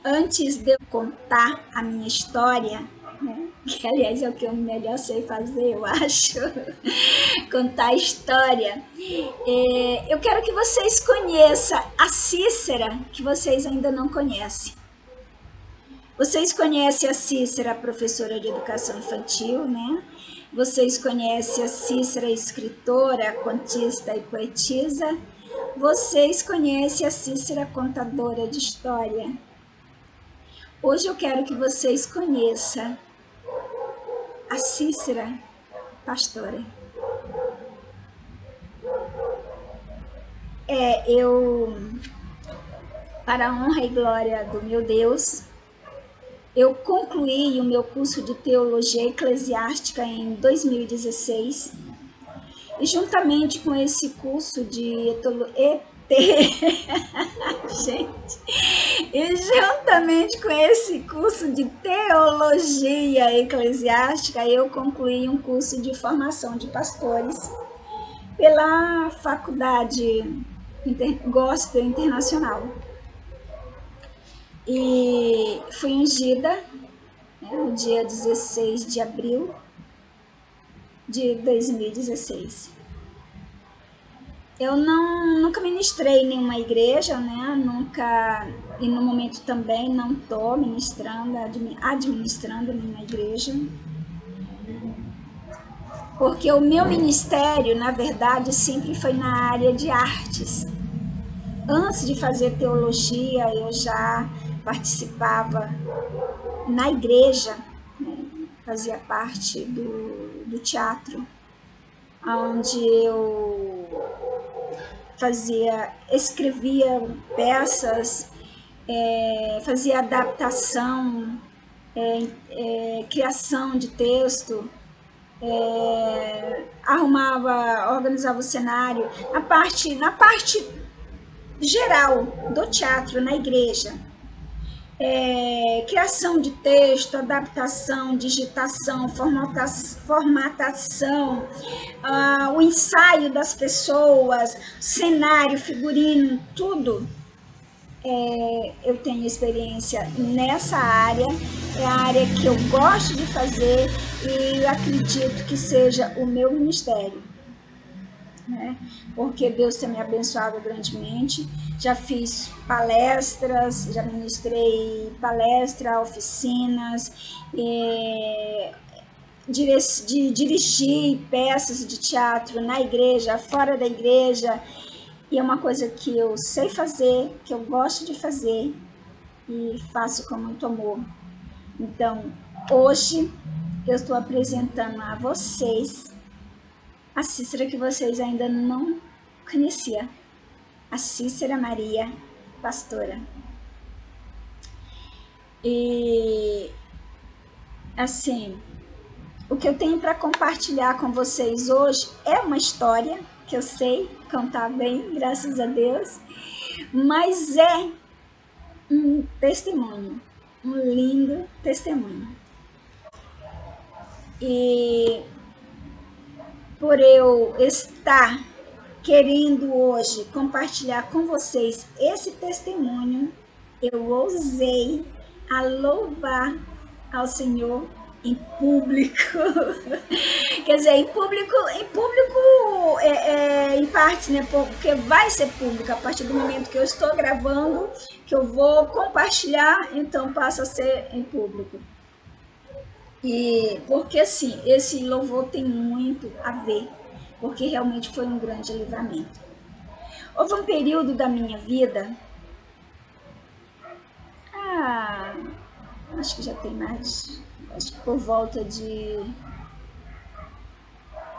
Antes de eu contar a minha história, né, que aliás é o que eu melhor sei fazer, eu acho, contar a história, eu quero que vocês conheçam a Cícera, que vocês ainda não conhecem. Vocês conhecem a Cícera, professora de educação infantil, né? Vocês conhecem a Cícera, escritora, contista e poetisa. Vocês conhecem a Cícera, contadora de história. Hoje eu quero que vocês conheçam a Cícera, pastora. Para a honra e glória do meu Deus, eu concluí o meu curso de Teologia Eclesiástica em 2016 e juntamente com esse curso de gente, e juntamente com esse curso de Teologia Eclesiástica, eu concluí um curso de formação de pastores pela Faculdade Gospel Internacional. E fui ungida, né, no dia 16 de abril de 2016. Eu nunca ministrei em nenhuma igreja, né? Nunca, e no momento também não estou ministrando, administrando nenhuma igreja. Porque o meu ministério, na verdade, sempre foi na área de artes. Antes de fazer teologia, eu já participava na igreja, né? Fazia parte do teatro, onde eu escrevia peças, fazia adaptação, criação de texto, organizava o cenário, na parte geral do teatro na igreja. Criação de texto, adaptação, digitação, formatação, o ensaio das pessoas, cenário, figurino, tudo. Eu tenho experiência nessa área, é a área que eu gosto de fazer e eu acredito que seja o meu ministério, né? Porque Deus tem me abençoado grandemente. Já fiz palestras, já ministrei palestras, oficinas, dirigi peças de teatro na igreja, fora da igreja, e é uma coisa que eu sei fazer, que eu gosto de fazer e faço com muito amor. Então, hoje eu estou apresentando a vocês a Cícera que vocês ainda não conheciam, a Cícera Maria, pastora. E, assim, o que eu tenho para compartilhar com vocês hoje é uma história que eu sei contar bem, graças a Deus, mas é um testemunho, um lindo testemunho. E por eu estar querendo hoje compartilhar com vocês esse testemunho, eu ousei a louvar ao Senhor em público. Quer dizer, em público em parte, né? Porque vai ser público a partir do momento que eu estou gravando, que eu vou compartilhar, então passa a ser em público. E porque assim, esse louvor tem muito a ver, porque realmente foi um grande livramento. Houve um período da minha vida, acho que já tem mais, acho que por volta de...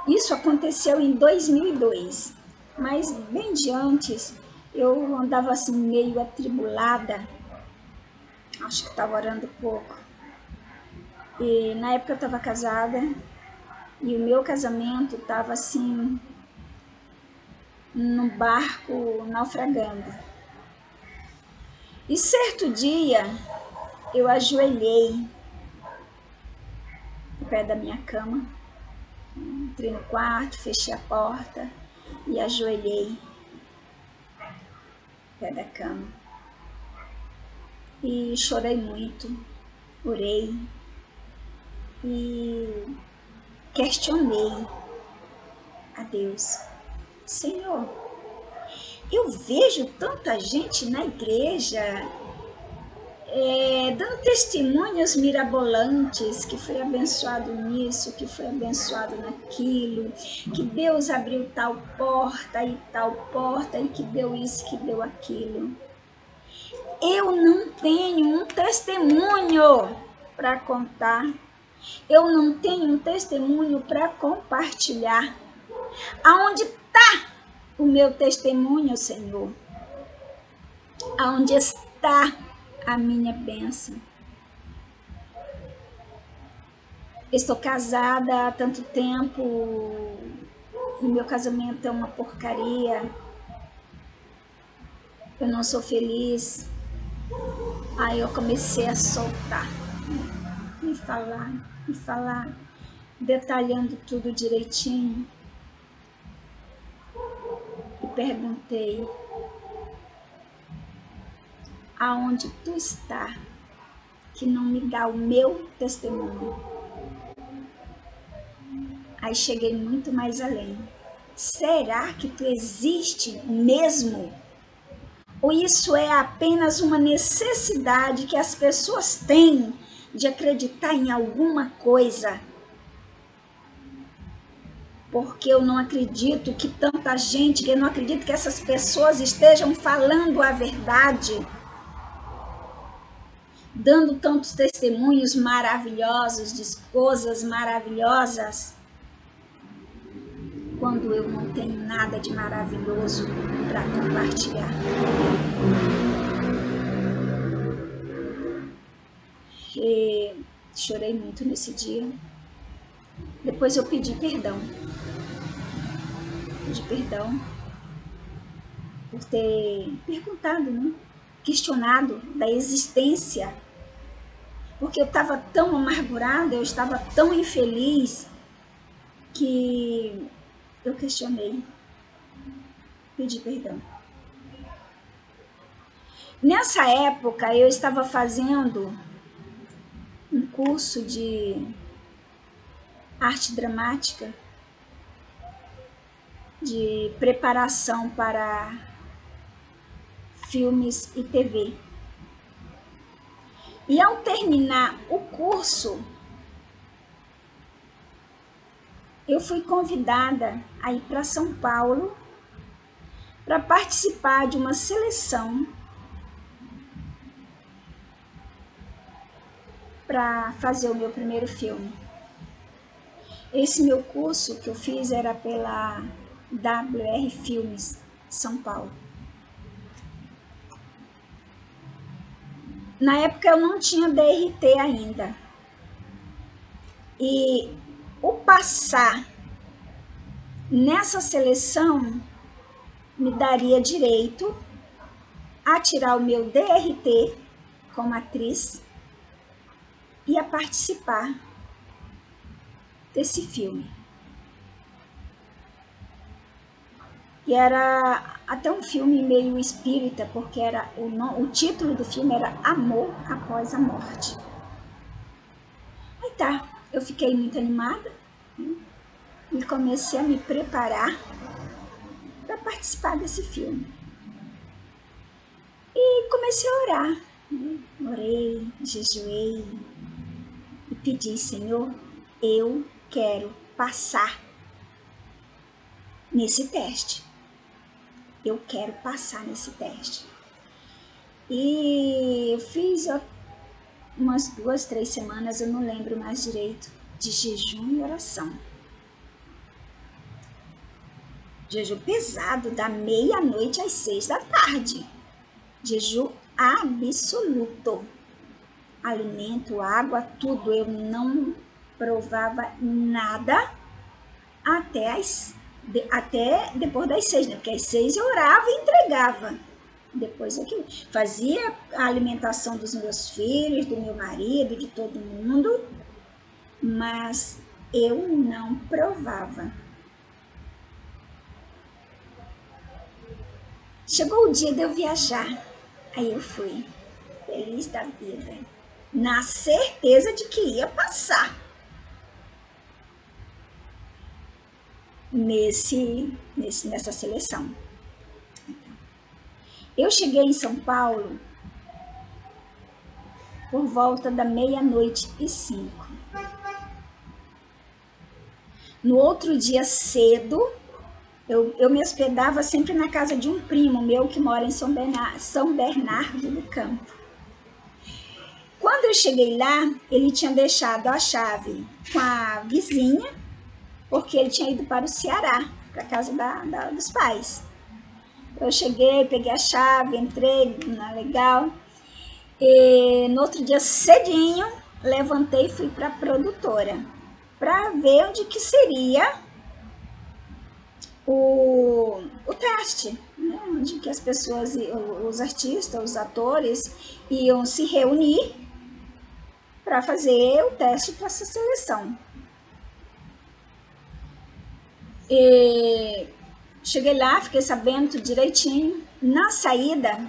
Isso aconteceu em 2002, mas bem de antes eu andava assim meio atribulada, acho que estava orando pouco. E na época eu estava casada e o meu casamento estava assim num barco naufragando. E certo dia eu ajoelhei no pé da minha cama, entrei no quarto, fechei a porta e ajoelhei no pé da cama. e chorei muito, orei e questionei a Deus. Senhor, eu vejo tanta gente na igreja dando testemunhos mirabolantes, que foi abençoado nisso, que foi abençoado naquilo, que Deus abriu tal porta e que deu isso, que deu aquilo. Eu não tenho um testemunho para contar. Eu não tenho um testemunho para compartilhar. Aonde está o meu testemunho, Senhor? Aonde está a minha bênção? Estou casada há tanto tempo e meu casamento é uma porcaria. Eu não sou feliz. Aí eu comecei a soltar, me falar, detalhando tudo direitinho. E perguntei: aonde tu está que não me dá o meu testemunho? Aí cheguei muito mais além. Será que tu existe mesmo? Ou isso é apenas uma necessidade que as pessoas têm de acreditar em alguma coisa? Porque eu não acredito que tanta gente, eu não acredito que essas pessoas estejam falando a verdade, dando tantos testemunhos maravilhosos, de coisas maravilhosas, quando eu não tenho nada de maravilhoso para compartilhar. E chorei muito nesse dia. Depois eu pedi perdão. Pedi perdão por ter perguntado, né? Questionado da existência. Porque eu estava tão amargurada, eu estava tão infeliz que eu questionei. Pedi perdão. Nessa época eu estava fazendo um curso de arte dramática, de preparação para filmes e TV. E ao terminar o curso, eu fui convidada a ir para São Paulo para participar de uma seleção para fazer o meu primeiro filme. Esse meu curso que eu fiz era pela WR Filmes, São Paulo. Na época eu não tinha DRT ainda. E o passar nessa seleção me daria direito a tirar o meu DRT como atriz e a participar desse filme. E era até um filme meio espírita, porque era o título do filme era Amor Após a Morte. Aí tá, eu fiquei muito animada, né, e comecei a me preparar para participar desse filme. E comecei a orar, né? Orei, jejuei e pedi: Senhor, eu quero passar nesse teste. Eu quero passar nesse teste. E eu fiz umas 2, 3 semanas, eu não lembro mais direito, de jejum e oração. Jejum pesado, da meia-noite às 6 da tarde. Jejum absoluto. Alimento, água, tudo. Eu não provava nada até depois das 6, né? Porque às 6 eu orava e entregava. Depois aqui fazia a alimentação dos meus filhos, do meu marido, de todo mundo, mas eu não provava. Chegou o dia de eu viajar, aí eu fui. feliz da vida, na certeza de que ia passar nessa seleção. Eu cheguei em São Paulo por volta da 00:05. No outro dia cedo, eu me hospedava sempre na casa de um primo meu que mora em São Bernardo do Campo. Quando eu cheguei lá, ele tinha deixado a chave com a vizinha, porque ele tinha ido para o Ceará, para a casa dos pais. Eu cheguei, peguei a chave, entrei, legal. E no outro dia cedinho, levantei e fui para a produtora, para ver onde que seria o teste, né? Onde que as pessoas, os artistas, os atores, iam se reunir para fazer o teste para essa seleção. E cheguei lá, fiquei sabendo tudo direitinho. Na saída,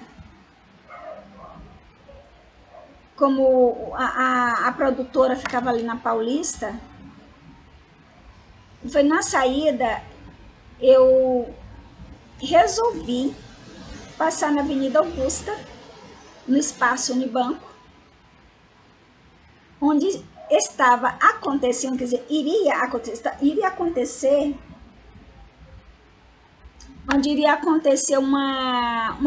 como a produtora ficava ali na Paulista, foi na saída eu resolvi passar na Avenida Augusta, no Espaço Unibanco, onde estava acontecendo, quer dizer, iria acontecer onde iria acontecer uma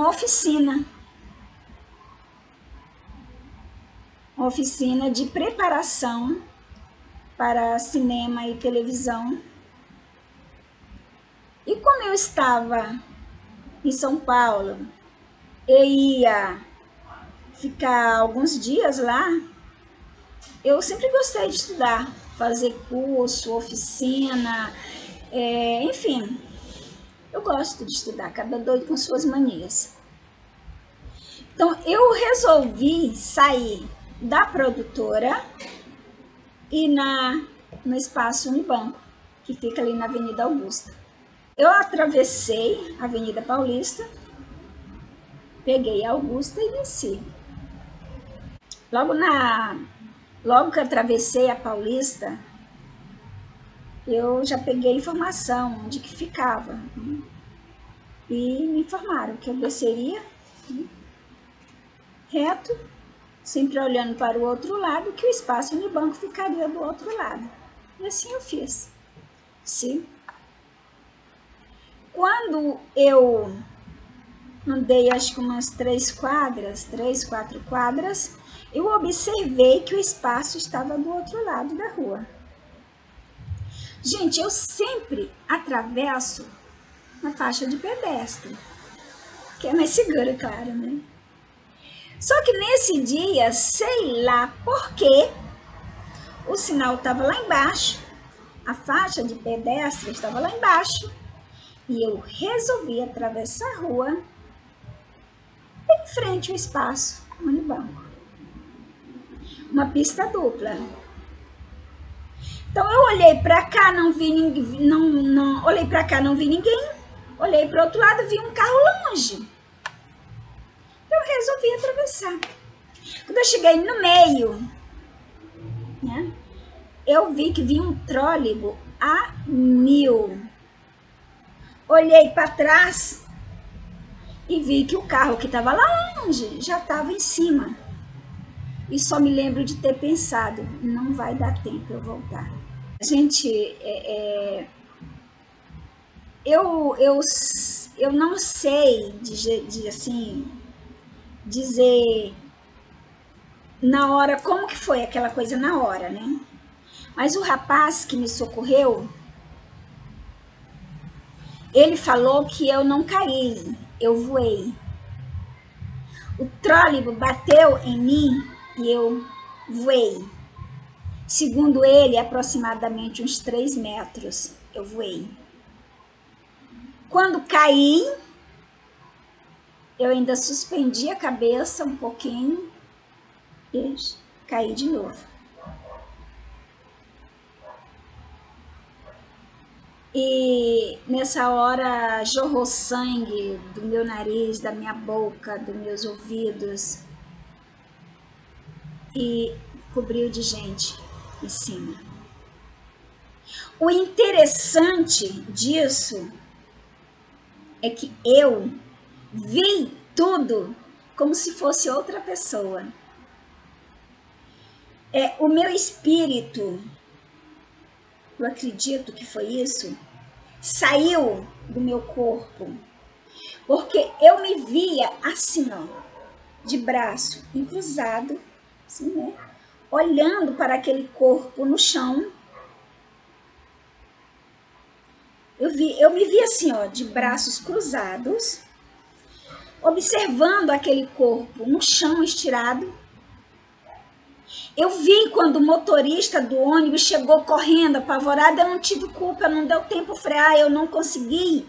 oficina de preparação para cinema e televisão. E como eu estava em São Paulo, eu ia ficar alguns dias lá, eu sempre gostei de estudar, fazer curso, oficina, enfim, eu gosto de estudar, cada doido com suas manias. Então, eu resolvi sair da produtora e no Espaço Unibanco, que fica ali na Avenida Augusta. Eu atravessei a Avenida Paulista, peguei a Augusta e desci. Logo que eu atravessei a Paulista, eu já peguei informação onde que ficava. E me informaram que eu desceria reto, sempre olhando para o outro lado, que o Espaço Unibanco ficaria do outro lado. E assim eu fiz. Sim. Quando eu andei acho que umas 3, 4 quadras, eu observei que o espaço estava do outro lado da rua. Gente, eu sempre atravesso na faixa de pedestre, que é mais segura, claro, né? Só que nesse dia, sei lá por quê, o sinal estava lá embaixo, a faixa de pedestre estava lá embaixo, e eu resolvi atravessar a rua em frente ao Espaço Unibanco. Uma pista dupla. Então eu olhei para cá, não vi ninguém, olhei para cá, não vi ninguém. Olhei para o outro lado, vi um carro longe. Eu resolvi atravessar. Quando eu cheguei no meio, né, eu vi que vinha um trólebus a 1000. Olhei para trás e vi que o carro que estava lá longe já estava em cima. E só me lembro de ter pensado, não vai dar tempo eu voltar. Gente, eu não sei assim, dizer na hora como que foi aquela coisa na hora, né? Mas o rapaz que me socorreu, ele falou que eu não caí, eu voei. O trólebus bateu em mim e eu voei. Segundo ele, aproximadamente uns 3 metros eu voei. Quando caí, eu ainda suspendi a cabeça um pouquinho e caí de novo. E nessa hora jorrou sangue do meu nariz, da minha boca, dos meus ouvidos. e cobriu de gente em cima. O interessante disso é que eu vi tudo como se fosse outra pessoa. O meu espírito, eu acredito que foi isso, saiu do meu corpo, porque eu me via assim, ó, de braço cruzado, assim, né? Olhando para aquele corpo no chão. Eu me vi assim, ó, de braços cruzados, observando aquele corpo no chão estirado. Eu vi quando o motorista do ônibus chegou correndo, apavorada. Eu não tive culpa, não deu tempo frear, eu não consegui.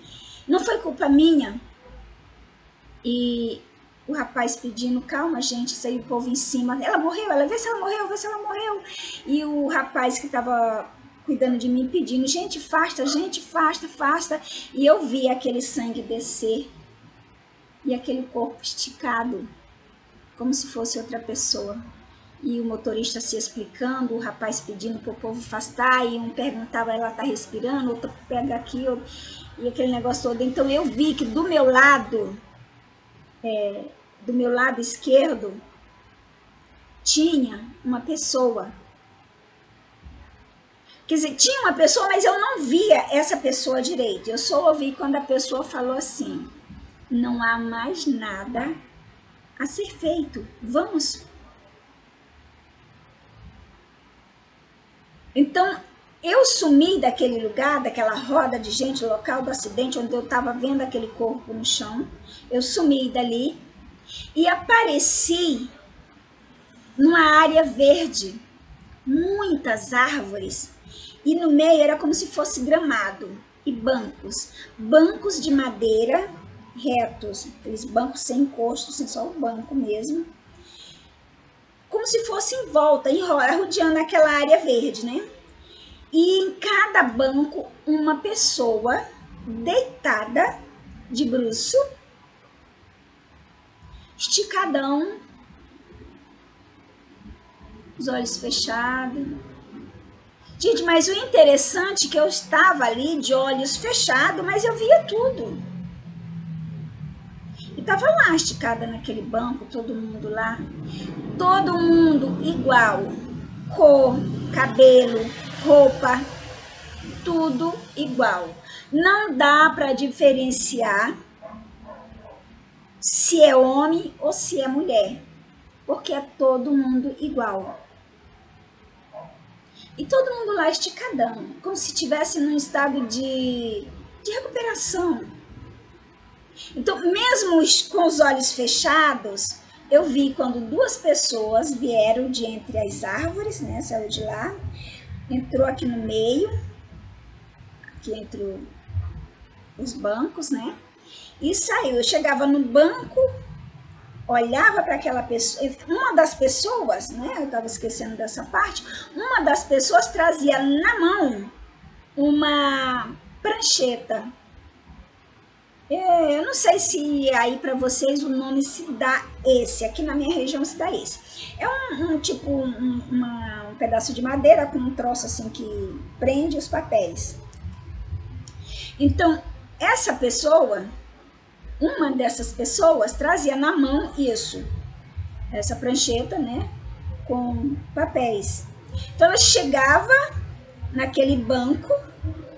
Não foi culpa minha. E o rapaz pedindo, calma, gente, isso aí o povo em cima. Ela morreu, vê se ela morreu, vê se ela morreu. E o rapaz que estava cuidando de mim pedindo, gente, afasta, afasta. E eu vi aquele sangue descer e aquele corpo esticado, como se fosse outra pessoa. E o motorista se explicando, o rapaz pedindo para o povo afastar, e um perguntava, ela tá respirando, outro pega aqui, e aquele negócio todo. Então eu vi que do meu lado esquerdo, tinha uma pessoa. Quer dizer, tinha uma pessoa, mas eu não via essa pessoa direito. Eu só ouvi quando a pessoa falou assim, não há mais nada a ser feito, vamos. Então, eu sumi daquele lugar, daquela roda de gente, local do acidente, onde eu estava vendo aquele corpo no chão. Eu sumi dali e apareci numa área verde, muitas árvores, e no meio era como se fosse gramado e bancos de madeira retos, aqueles bancos sem encosto, assim, só o banco mesmo, como se fosse em volta, rodeando aquela área verde, né? E em cada banco uma pessoa deitada de bruço, esticadão, os olhos fechados. Gente, mas o interessante é que eu estava ali de olhos fechados, mas eu via tudo. E estava lá esticada naquele banco, todo mundo lá. Todo mundo igual. Cor, cabelo, roupa, tudo igual. Não dá para diferenciar se é homem ou se é mulher, porque é todo mundo igual. E todo mundo lá esticadão, como se estivesse num estado de recuperação. Então, mesmo com os olhos fechados, eu vi quando duas pessoas vieram de entre as árvores, né? Saiu de lá, entrou aqui no meio, aqui entre os bancos, né? E saiu. Eu chegava no banco, olhava para aquela pessoa, uma das pessoas, né? Eu estava esquecendo dessa parte. Uma das pessoas trazia na mão uma prancheta. Eu não sei se aí para vocês o nome se dá esse, aqui na minha região se dá esse. É um pedaço de madeira com um troço assim que prende os papéis. Então, essa pessoa, uma dessas pessoas, trazia na mão isso, essa prancheta, né, com papéis. Então, ela chegava naquele banco,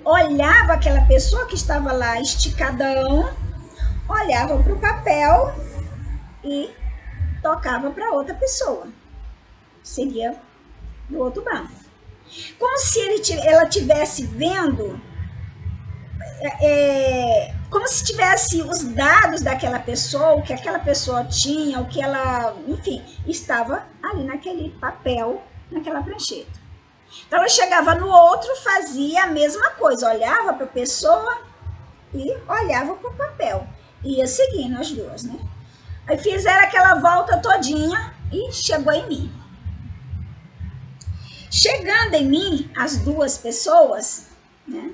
olhava aquela pessoa que estava lá esticadão, olhava para o papel e tocava para outra pessoa. Seguia do outro banco. Como se ela estivesse vendo, como se tivesse os dados daquela pessoa, o que aquela pessoa tinha, o que ela, enfim, estava ali naquele papel, naquela prancheta. Então, ela chegava no outro, fazia a mesma coisa, olhava para a pessoa e olhava para o papel. Ia seguindo as duas, né? Aí fizeram aquela volta todinha e chegou em mim. Chegando em mim, as duas pessoas, né?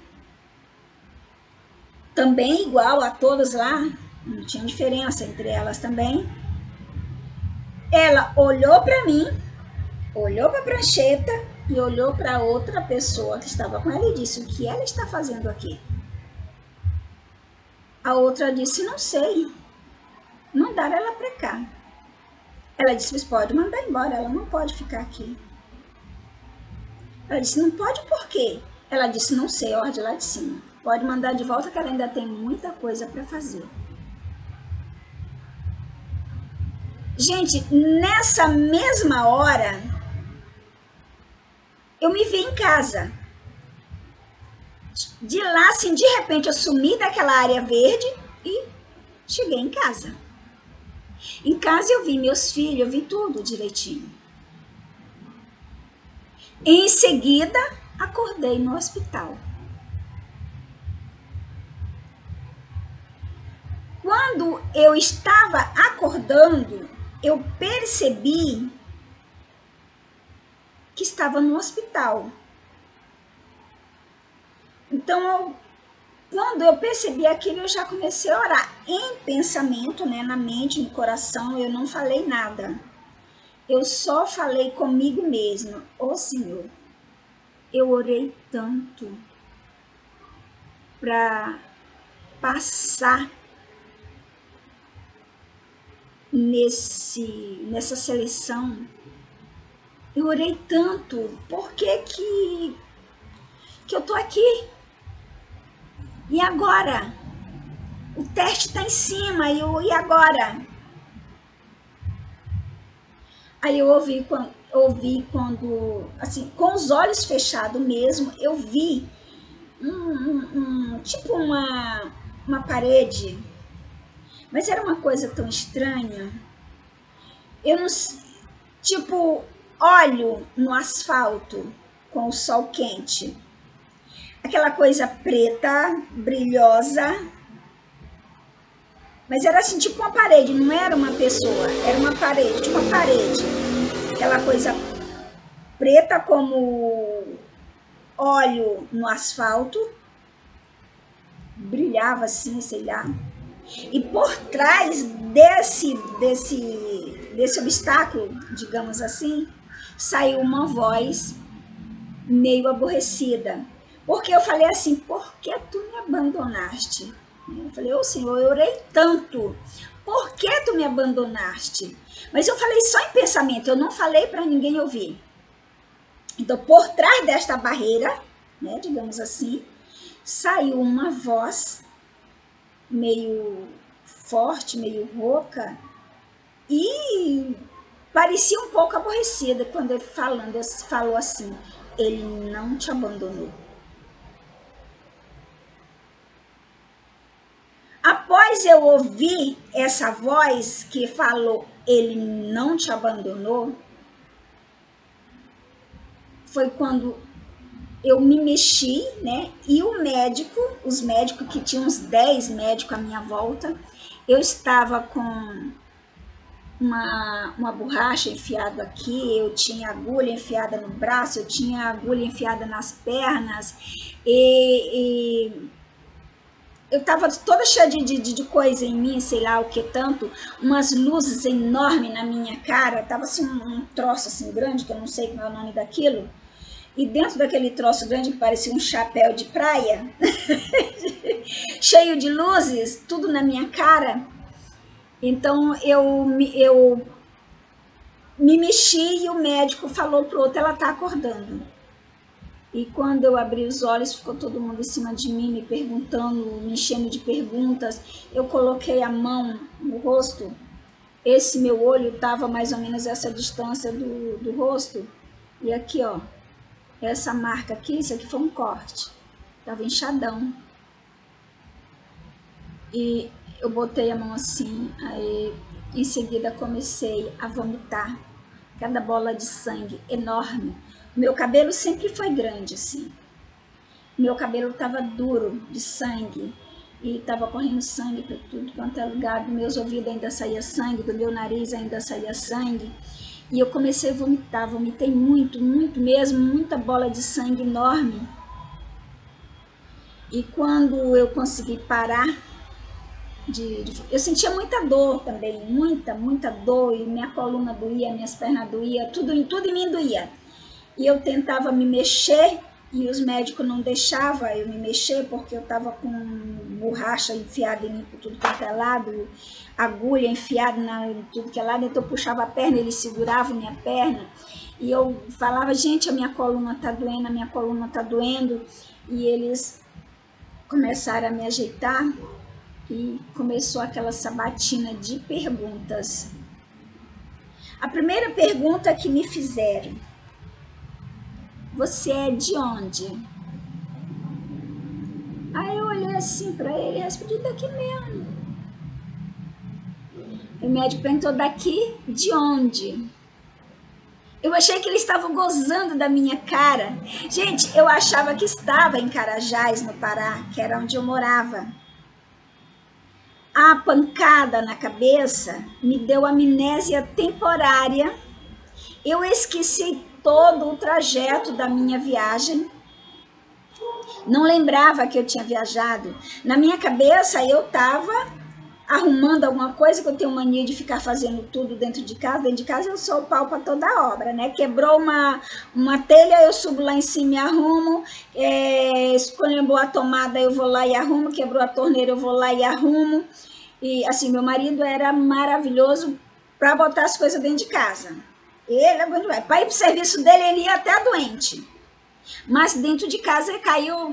Também igual a todas lá, não tinha diferença entre elas também. Ela olhou para mim olhou para a prancheta e olhou para outra pessoa que estava com ela e disse: o que ela está fazendo aqui? A outra disse: não sei, mandaram ela para cá. Ela disse: mas pode mandar embora, ela não pode ficar aqui. Ela disse: não pode por quê? Ela disse: não sei, ordem lá de cima. Pode mandar de volta que ela ainda tem muita coisa para fazer. Gente, nessa mesma hora, eu me vi em casa. De lá, assim, de repente, eu sumi daquela área verde e cheguei em casa. Em casa eu vi meus filhos, eu vi tudo direitinho. Em seguida, acordei no hospital. Quando eu estava acordando, eu percebi que estava no hospital. Então, quando eu percebi aquilo, eu já comecei a orar em pensamento, né, na mente, no coração. Eu não falei nada. Eu só falei comigo mesma: ô Senhor, eu orei tanto para passar nessa seleção. Eu orei tanto, por que eu tô aqui? E agora? O teste está em cima, e agora? Aí eu ouvi quando, assim, com os olhos fechados mesmo, eu vi tipo uma parede, mas era uma coisa tão estranha. Eu não, tipo, óleo no asfalto com o sol quente. Aquela coisa preta, brilhosa, mas era assim, tipo uma parede, não era uma pessoa, era uma parede, tipo uma parede. Aquela coisa preta como óleo no asfalto, brilhava assim, sei lá. E por trás desse obstáculo, digamos assim, saiu uma voz meio aborrecida. Porque eu falei assim: por que tu me abandonaste? Eu falei: ô Senhor, eu orei tanto, por que tu me abandonaste? Mas eu falei só em pensamento, eu não falei para ninguém ouvir. Então, por trás desta barreira, né, digamos assim, saiu uma voz meio forte, meio rouca, e parecia um pouco aborrecida quando ele falou assim: ele não te abandonou. Após eu ouvir essa voz que falou: ele não te abandonou, foi quando eu me mexi, né? E os médicos, que tinham uns 10 médicos à minha volta, eu estava com uma borracha enfiada aqui, eu tinha agulha enfiada no braço, eu tinha agulha enfiada nas pernas, e eu tava toda cheia de coisa em mim, sei lá o que tanto, umas luzes enormes na minha cara, tava assim um troço assim grande, que eu não sei qual é o nome daquilo, e dentro daquele troço grande que parecia um chapéu de praia, cheio de luzes, tudo na minha cara. Então eu me mexi e o médico falou pro outro: ela tá acordando. E quando eu abri os olhos, ficou todo mundo em cima de mim, me perguntando, me enchendo de perguntas. Eu coloquei a mão no rosto, esse meu olho estava mais ou menos essa distância do rosto. E aqui, ó, essa marca aqui, isso aqui foi um corte. Tava inchadão. E eu botei a mão assim, aí em seguida comecei a vomitar. Cada bola de sangue enorme. Meu cabelo sempre foi grande, assim. Meu cabelo estava duro de sangue e estava correndo sangue para tudo quanto é lugar. Do meus ouvidos ainda saía sangue, do meu nariz ainda saía sangue. E eu comecei a vomitar, vomitei muito, muito mesmo, muita bola de sangue enorme. E quando eu consegui parar, Eu sentia muita dor também, muita dor, e minha coluna doía, minhas pernas doía, tudo em mim doía. E eu tentava me mexer, e os médicos não deixavam eu me mexer, porque eu estava com borracha enfiada em mim por tudo que é lado, agulha enfiada em tudo que é lado, então eu puxava a perna, eles seguravam minha perna, e eu falava, gente, a minha coluna tá doendo, a minha coluna tá doendo, e eles começaram a me ajeitar, e começou aquela sabatina de perguntas. A primeira pergunta que me fizeram: você é de onde? Aí eu olhei assim para ele e respondi: daqui mesmo. O médico perguntou: daqui de onde? Eu achei que eles estavam gozando da minha cara. Gente, eu achava que estava em Carajás, no Pará, que era onde eu morava. A pancada na cabeça me deu amnésia temporária. Eu esqueci todo o trajeto da minha viagem. Não lembrava que eu tinha viajado. Na minha cabeça eu estava arrumando alguma coisa, que eu tenho mania de ficar fazendo tudo dentro de casa. Dentro de casa eu sou o pau para toda a obra, né? Quebrou uma telha, eu subo lá em cima e arrumo. Escolheu a tomada, eu vou lá e arrumo. Quebrou a torneira, eu vou lá e arrumo. E assim, meu marido era maravilhoso para botar as coisas dentro de casa. Ele é bom demais. Para ir para o serviço dele, ele ia até doente. Mas dentro de casa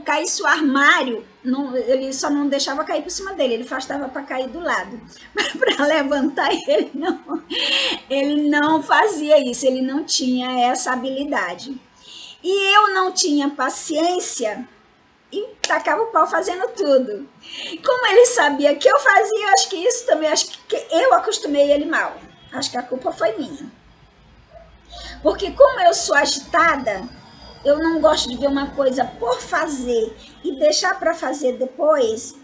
caísse o armário, não, ele só não deixava cair por cima dele, ele afastava para cair do lado. Para levantar, ele não fazia isso, ele não tinha essa habilidade. E eu não tinha paciência e tacava o pau fazendo tudo. Como ele sabia que eu fazia, acho que isso também, acho que eu acostumei ele mal. Acho que a culpa foi minha. Porque como eu sou agitada, eu não gosto de ver uma coisa por fazer e deixar para fazer depois.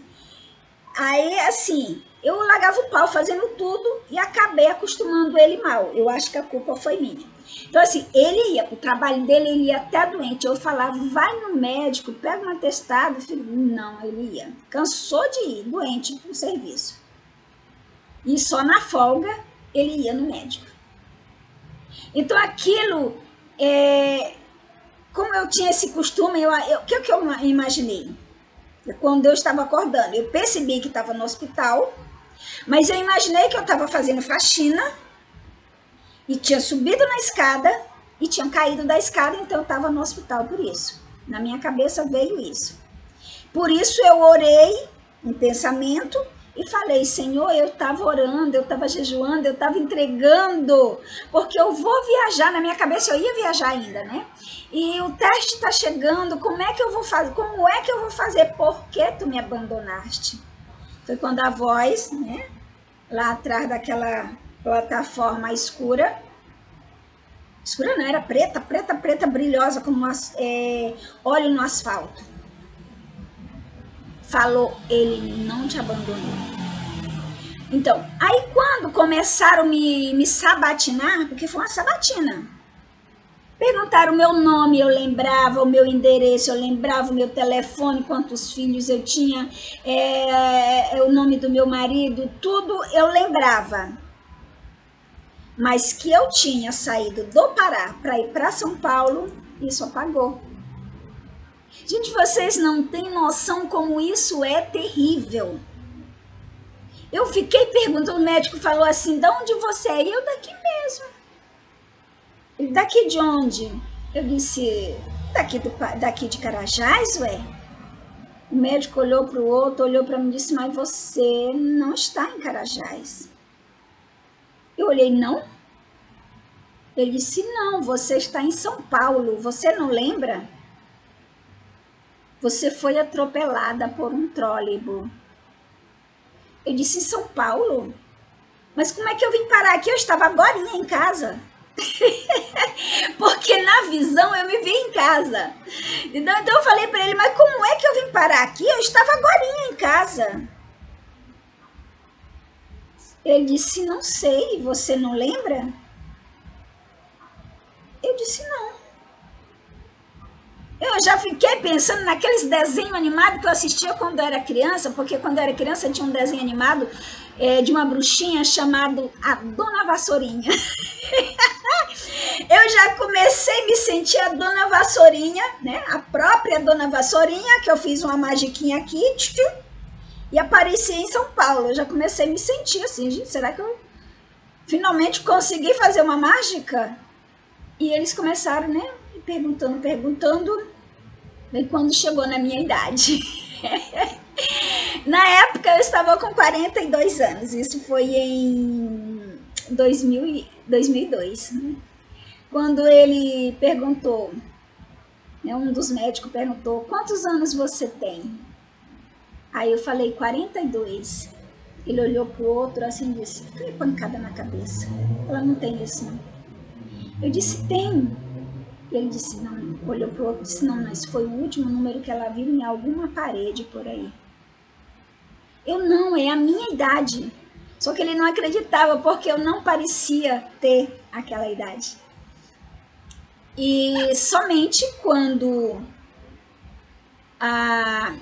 Aí, assim, eu largava o pau fazendo tudo e acabei acostumando ele mal. Eu acho que a culpa foi minha. Então, assim, ele ia, o trabalho dele, ele ia até doente. Eu falava, vai no médico, pega um atestado. Filho, não, ele ia. Cansou de ir doente para o serviço. E só na folga ele ia no médico. Então, aquilo, como eu tinha esse costume, o que eu imaginei? Quando eu estava acordando, eu percebi que estava no hospital, mas eu imaginei que eu estava fazendo faxina e tinha subido na escada e tinha caído da escada, então eu estava no hospital por isso. Na minha cabeça veio isso. Por isso eu orei em pensamento e falei, Senhor, eu estava orando, eu estava jejuando, eu estava entregando, porque eu vou viajar. Na minha cabeça eu ia viajar ainda, né? E o teste está chegando, como é que eu vou fazer? Como é que eu vou fazer? Por que tu me abandonaste? Foi quando a voz, né, lá atrás daquela plataforma escura não, era preta, brilhosa, como óleo no asfalto. Falou, ele não te abandonou. Então, aí quando começaram a me sabatinar, porque foi uma sabatina, perguntaram o meu nome, eu lembrava o meu endereço, eu lembrava o meu telefone, quantos filhos eu tinha, o nome do meu marido, tudo eu lembrava. Mas que eu tinha saído do Pará para ir para São Paulo, isso apagou. Gente, vocês não têm noção como isso é terrível. Eu fiquei perguntando, o médico falou assim, de onde você é? E eu, daqui mesmo. Ele, daqui de onde? Eu disse, daqui de Carajás, ué. O médico olhou para o outro, olhou para mim e disse, mas você não está em Carajás. Eu olhei, não? Ele disse, não, você está em São Paulo, você não lembra? Você foi atropelada por um trólebo. Eu disse, em São Paulo? Mas como é que eu vim parar aqui? Eu estava agorinha em casa. Porque na visão eu me vi em casa. Então eu falei para ele, mas como é que eu vim parar aqui? Eu estava agorinha em casa. Ele disse, não sei, você não lembra? Eu disse, não. Eu já fiquei pensando naqueles desenhos animados que eu assistia quando eu era criança, porque quando eu era criança tinha um desenho animado de uma bruxinha chamado a Dona Vassourinha. Eu já comecei a me sentir a Dona Vassourinha, né? A própria Dona Vassourinha, que eu fiz uma magiquinha aqui e apareci em São Paulo. Eu já comecei a me sentir assim, gente, será que eu finalmente consegui fazer uma mágica? E eles começaram, né? Perguntando, e quando chegou na minha idade. Na época eu estava com 42 anos, isso foi em 2002, né? Quando ele perguntou, né, um dos médicos perguntou, quantos anos você tem? Aí eu falei 42. Ele olhou pro outro assim e disse, foi pancada na cabeça. Ela não tem isso não. Eu disse, tem. Ele disse, não, olhou pro outro e disse, não, mas foi o último número que ela viu em alguma parede por aí. Eu não, é a minha idade. Só que ele não acreditava porque eu não parecia ter aquela idade. E somente quando a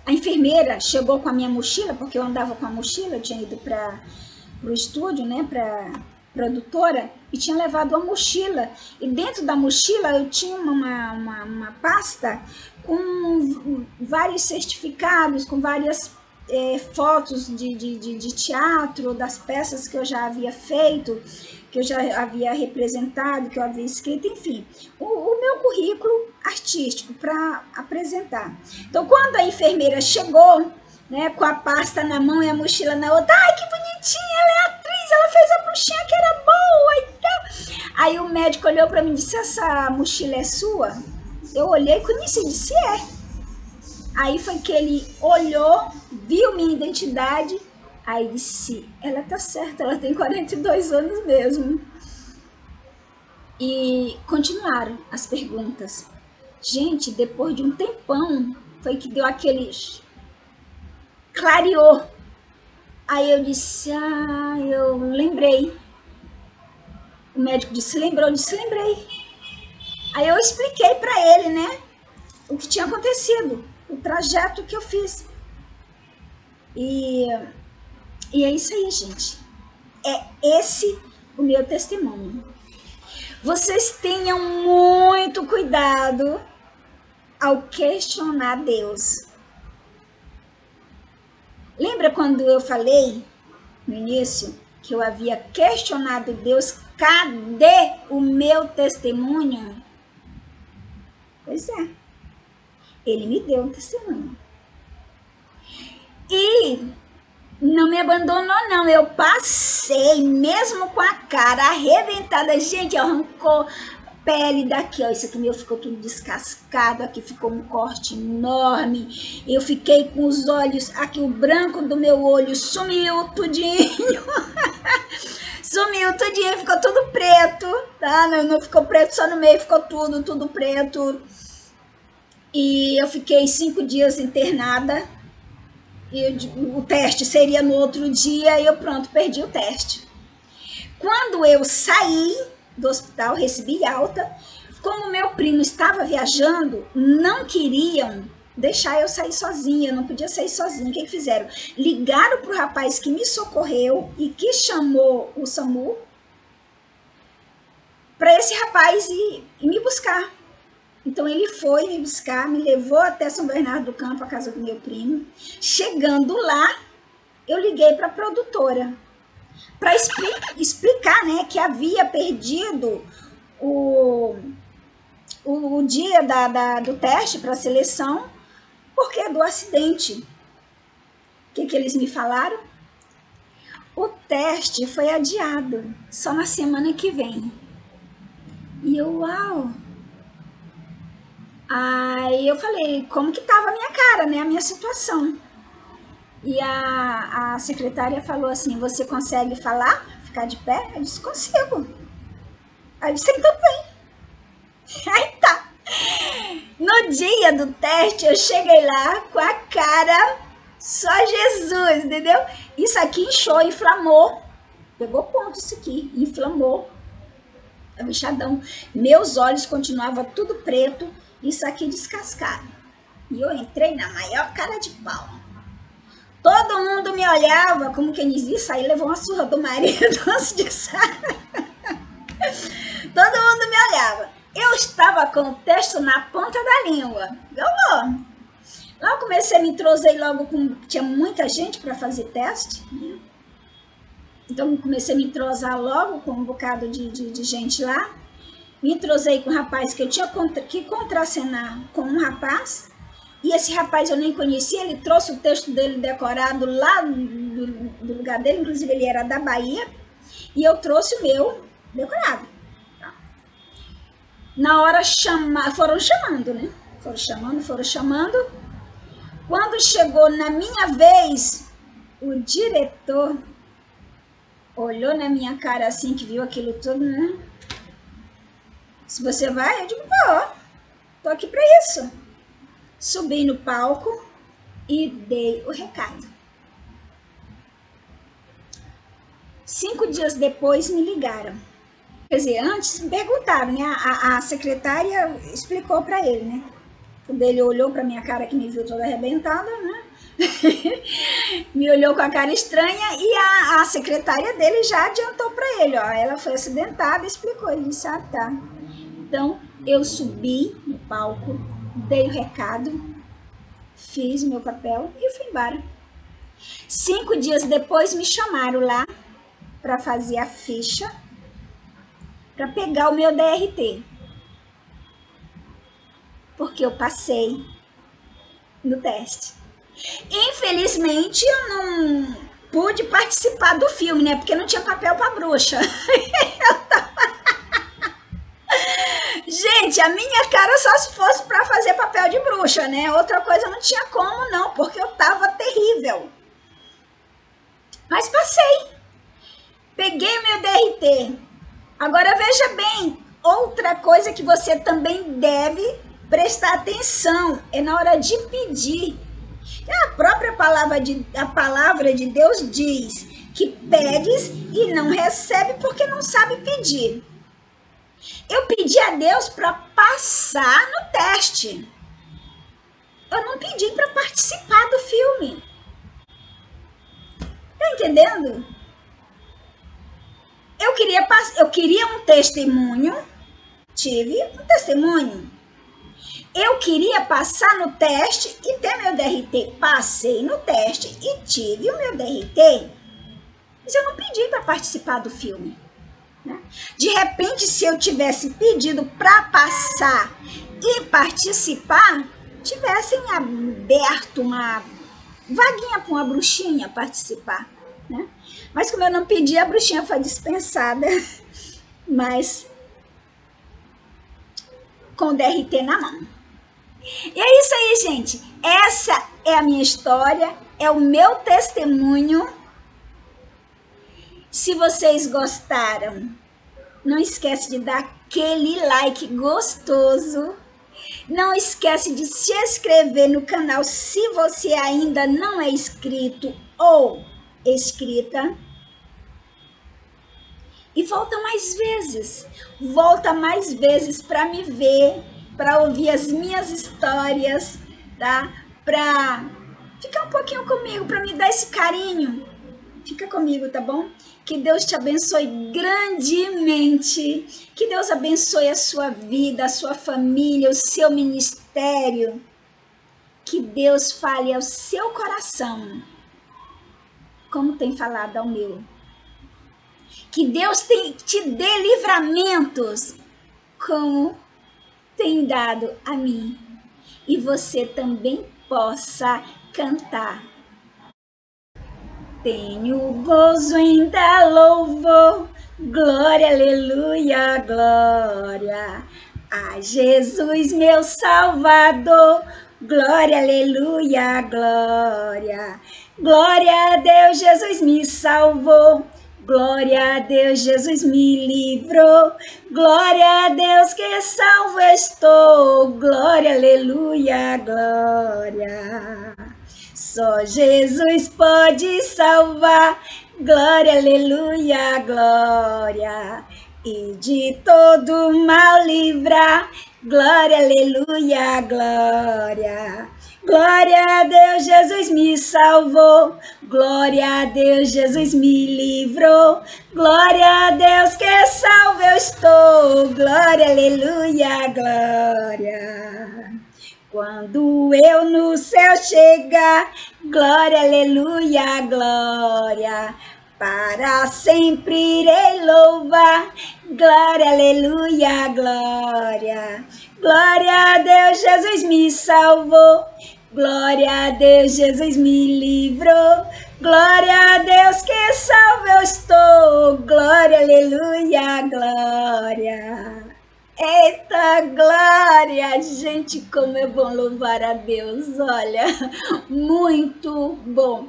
enfermeira chegou com a minha mochila, porque eu andava com a mochila, eu tinha ido para o estúdio, né, para produtora, e tinha levado a mochila. E dentro da mochila eu tinha uma pasta com vários certificados, com várias fotos de teatro, das peças que eu já havia feito, que eu já havia representado, que eu havia escrito, enfim, o meu currículo artístico para apresentar. Então, quando a enfermeira chegou, né, com a pasta na mão e a mochila na outra, ai, que bonitinha, ela é atriz, ela fez a bruxinha que era boa e tal. Aí o médico olhou para mim e disse, essa mochila é sua? Eu olhei, conheci e disse, é. Aí foi que ele olhou, viu minha identidade, aí disse, ela tá certa, ela tem 42 anos mesmo. E continuaram as perguntas. Gente, depois de um tempão, foi que deu aquele clareou. Aí eu disse, eu lembrei. O médico disse, lembrou? Eu disse, lembrei. Aí eu expliquei para ele, né, o que tinha acontecido, o trajeto que eu fiz. E é isso aí, gente. É esse o meu testemunho. Vocês tenham muito cuidado ao questionar Deus. Lembra quando eu falei no início que eu havia questionado Deus? Cadê o meu testemunho? Pois é. Ele me deu um testemunho. E não me abandonou, não. Eu passei, mesmo com a cara arrebentada. Gente, arrancou pele daqui, ó. Isso aqui meu ficou tudo descascado. Aqui ficou um corte enorme. Eu fiquei com os olhos, aqui o branco do meu olho sumiu tudinho. Sumiu tudinho, ficou tudo preto, tá? Não ficou preto só no meio, ficou tudo preto. E eu fiquei 5 dias internada. E o teste seria no outro dia e eu pronto, perdi o teste. Quando eu saí do hospital, recebi alta, como meu primo estava viajando, não queriam deixar eu sair sozinha, eu não podia sair sozinha. O que fizeram? Ligaram para o rapaz que me socorreu e que chamou o SAMU para esse rapaz ir me buscar. Então ele foi me buscar, me levou até São Bernardo do Campo, a casa do meu primo. Chegando lá, eu liguei para a produtora para explicar, né, que havia perdido o dia do teste para a seleção, porque do acidente. O que eles me falaram? O teste foi adiado, só na semana que vem. E eu, uau! Aí eu falei, como que tava a minha cara, né, a minha situação. E a secretária falou assim, você consegue falar, ficar de pé? Eu disse, consigo. Aí eu disse, então vem. Aí tá. No dia do teste, eu cheguei lá com a cara só Jesus, entendeu? Isso aqui inchou, inflamou. Pegou ponto isso aqui, inflamou. Bichadão. Meus olhos continuavam tudo preto. isso aqui descascado. E eu entrei na maior cara de pau. Todo mundo me olhava, como quem diz isso, aí levou uma surra do marido antes de sair. Todo mundo me olhava. Eu estava com o texto na ponta da língua. Eu vou. Lá eu comecei, me entrosei logo com... Tinha muita gente para fazer teste, né? Então comecei a me entrosar logo com um bocado de gente lá. Me entrosei com um rapaz que eu tinha que contracenar com um rapaz. E esse rapaz eu nem conhecia, ele trouxe o texto dele decorado lá do lugar dele, inclusive ele era da Bahia. E eu trouxe o meu decorado. Na hora foram chamando, né? Foram chamando. Quando chegou na minha vez, o diretor olhou na minha cara assim, que viu aquilo tudo, né? Se você vai, eu digo, vou. Tô aqui pra isso. Subi no palco e dei o recado. 5 dias depois me ligaram. Quer dizer, antes me perguntaram, né? A secretária explicou para ele, né? Quando ele olhou para minha cara, que me viu toda arrebentada, né? Me olhou com a cara estranha e a secretária dele já adiantou para ele, ó. Ela foi acidentada, explicou. Ele disse, ah, tá. Então, eu subi no palco, dei o recado, fiz o meu papel e fui embora. 5 dias depois me chamaram lá para fazer a ficha, para pegar o meu DRT. Porque eu passei no teste. Infelizmente, eu não pude participar do filme, né? Porque não tinha papel para bruxa. Gente, a minha cara só se fosse para fazer papel de bruxa, né? Outra coisa não tinha como, não, porque eu tava terrível. Mas passei. Peguei o meu DRT. Agora veja bem, outra coisa que você também deve prestar atenção é na hora de pedir. A própria palavra de Deus diz que pedes e não recebe porque não sabe pedir. Eu pedi a Deus para passar no teste. Eu não pedi para participar do filme. Tá entendendo? Eu queria um testemunho, tive um testemunho. Eu queria passar no teste e ter meu DRT. Passei no teste e tive o meu DRT. Mas eu não pedi para participar do filme. Né? De repente, se eu tivesse pedido para passar e participar, tivessem aberto uma vaguinha para uma bruxinha participar. Né? Mas como eu não pedi, a bruxinha foi dispensada. Mas com o DRT na mão. E é isso aí, gente. Essa é a minha história, é o meu testemunho. Se vocês gostaram, não esquece de dar aquele like gostoso. Não esquece de se inscrever no canal se você ainda não é inscrito ou inscrita. E volta mais vezes para me ver, para ouvir as minhas histórias, tá? Para ficar um pouquinho comigo, para me dar esse carinho. Fica comigo, tá bom? Que Deus te abençoe grandemente. Que Deus abençoe a sua vida, a sua família, o seu ministério. Que Deus fale ao seu coração, como tem falado ao meu. Que Deus te dê livramentos, como tem dado a mim. E você também possa cantar. Tenho gozo em dar louvor, glória, aleluia, glória. A Jesus, meu Salvador, glória, aleluia, glória. Glória a Deus, Jesus me salvou. Glória a Deus, Jesus me livrou. Glória a Deus que salvo estou. Glória, aleluia, glória. Só Jesus pode salvar. Glória, aleluia, glória. e de todo mal livrar. Glória, aleluia, glória. Glória a Deus, Jesus me salvou. Glória a Deus, Jesus me livrou. Glória a Deus, que salvo eu estou. Glória, aleluia, glória. Quando eu no céu chegar, glória, aleluia, glória. Para sempre irei louvar. Glória, aleluia, glória. Glória a Deus, Jesus me salvou. Glória a Deus, Jesus me livrou. Glória a Deus, que salvo eu estou. Glória, aleluia, glória. Eita, glória! Gente, como é bom louvar a Deus, olha, muito bom.